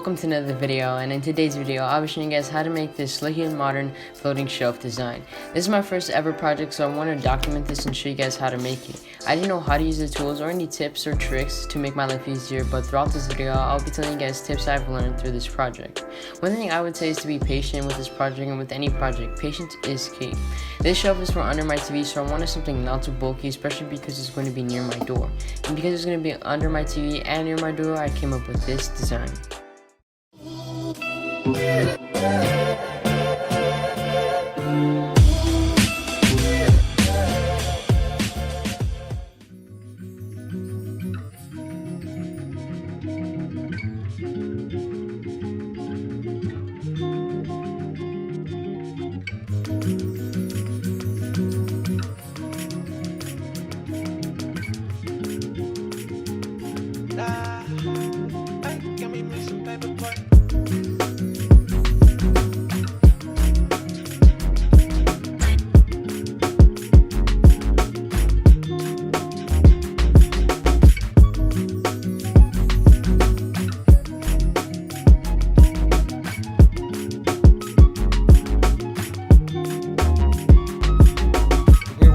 welcome to another video, and in today's video I'll be showing you guys how to make this slick and modern floating shelf design. This is my first ever project, so I want to document this and show you guys how to make it. I didn't know how to use the tools or any tips or tricks to make my life easier, but throughout this video I'll be telling you guys tips I've learned through this project. One thing I would say is to be patient with this project, and with any project, patience is key. This shelf is for under my TV, so I wanted something not too bulky, especially because it's going to be near my door. And because it's going to be under my TV and near my door, I came up with this design.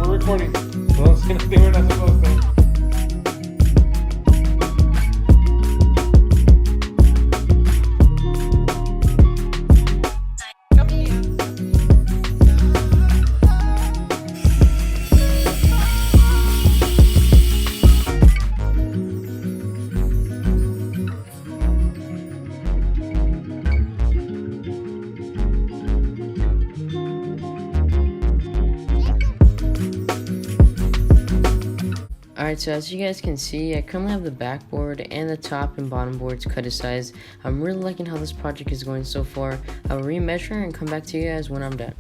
Recording. Well, it's gonna be we're not supposed to. Alright, so as you guys can see, I currently have the backboard and the top and bottom boards cut to size. I'm really liking how this project is going so far. I will remeasure and come back to you guys when I'm done.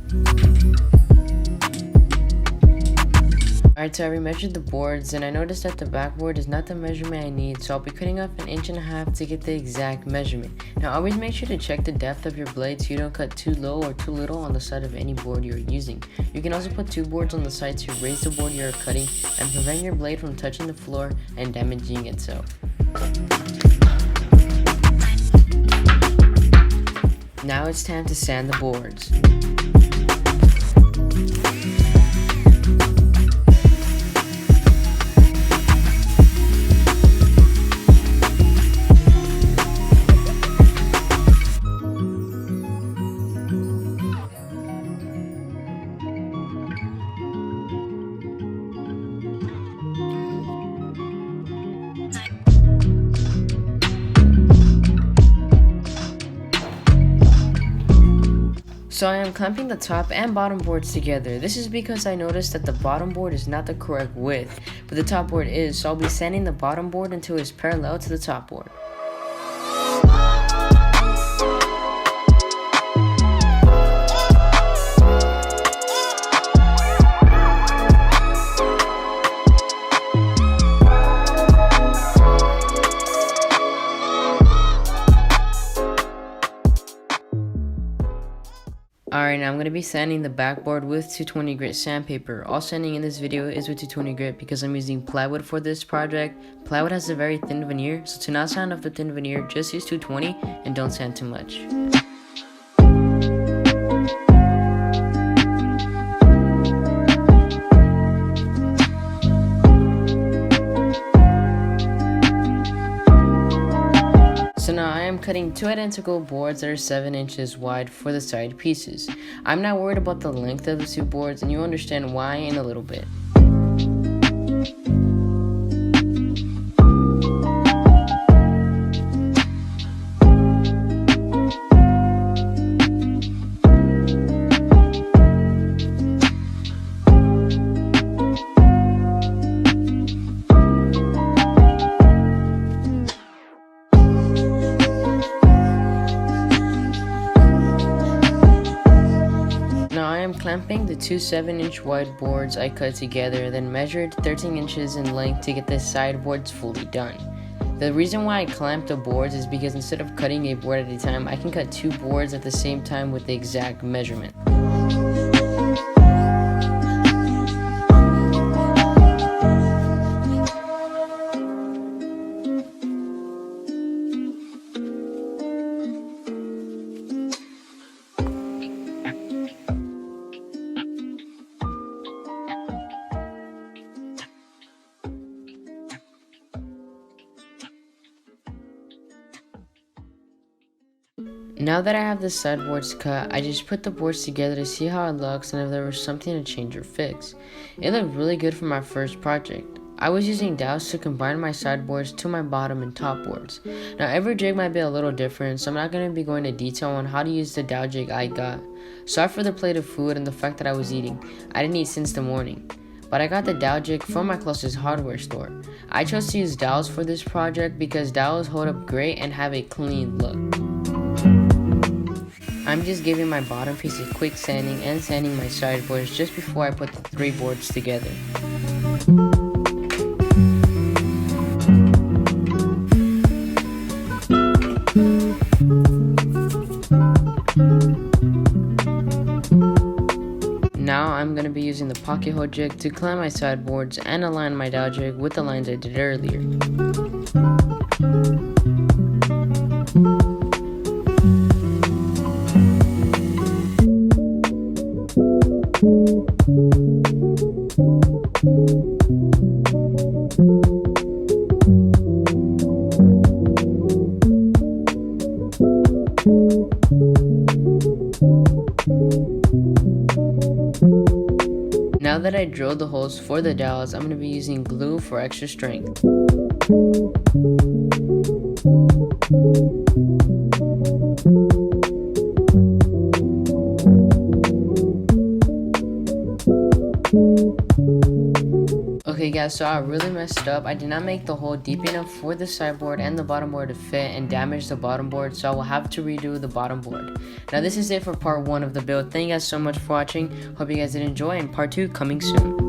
Alright, so I remeasured the boards and I noticed that the backboard is not the measurement I need, so I'll be cutting off 1.5 inches to get the exact measurement. Now always make sure to check the depth of your blade so you don't cut too low or too little on the side of any board you're using. You can also put 2 boards on the side to raise the board you're cutting and prevent your blade from touching the floor and damaging itself. Now it's time to sand the boards. So I am clamping the top and bottom boards together. This is because I noticed that the bottom board is not the correct width, but the top board is, so I'll be sanding the bottom board until it's parallel to the top board. Alright, now I'm going to be sanding the backboard with 220 grit sandpaper. All sanding in this video is with 220 grit because I'm using plywood for this project. Plywood has a very thin veneer, so to not sand off the thin veneer, just use 220 and don't sand too much. So now I am cutting 2 identical boards that are 7 inches wide for the side pieces. I'm not worried about the length of the 2 boards, and you'll understand why in a little bit. Clamping the 2 7-inch wide boards I cut together, then measured 13 inches in length to get the side boards fully done. The reason why I clamp the boards is because instead of cutting a board at a time, I can cut 2 boards at the same time with the exact measurement. Now that I have the sideboards cut, I just put the boards together to see how it looks and if there was something to change or fix. It looked really good for my first project. I was using dowels to combine my sideboards to my bottom and top boards. Now every jig might be a little different, so I'm not going to be going into detail on how to use the dowel jig I got. Sorry for the plate of food and the fact that I was eating. I didn't eat since the morning. But I got the dowel jig from my closest hardware store. I chose to use dowels for this project because dowels hold up great and have a clean look. I'm just giving my bottom piece a quick sanding and sanding my sideboards just before I put the 3 boards together. Now I'm going to be using the pocket hole jig to clamp my sideboards and align my dowel jig with the lines I did earlier. Now that I drilled the holes for the dowels, I'm going to be using glue for extra strength. Okay guys, so I really messed up. I did not make the hole deep enough for the sideboard and the bottom board to fit and damage the bottom board, so I will have to redo the bottom board. Now this is it for part 1 of the build. Thank you guys so much for watching. Hope you guys did enjoy, and part 2 coming soon.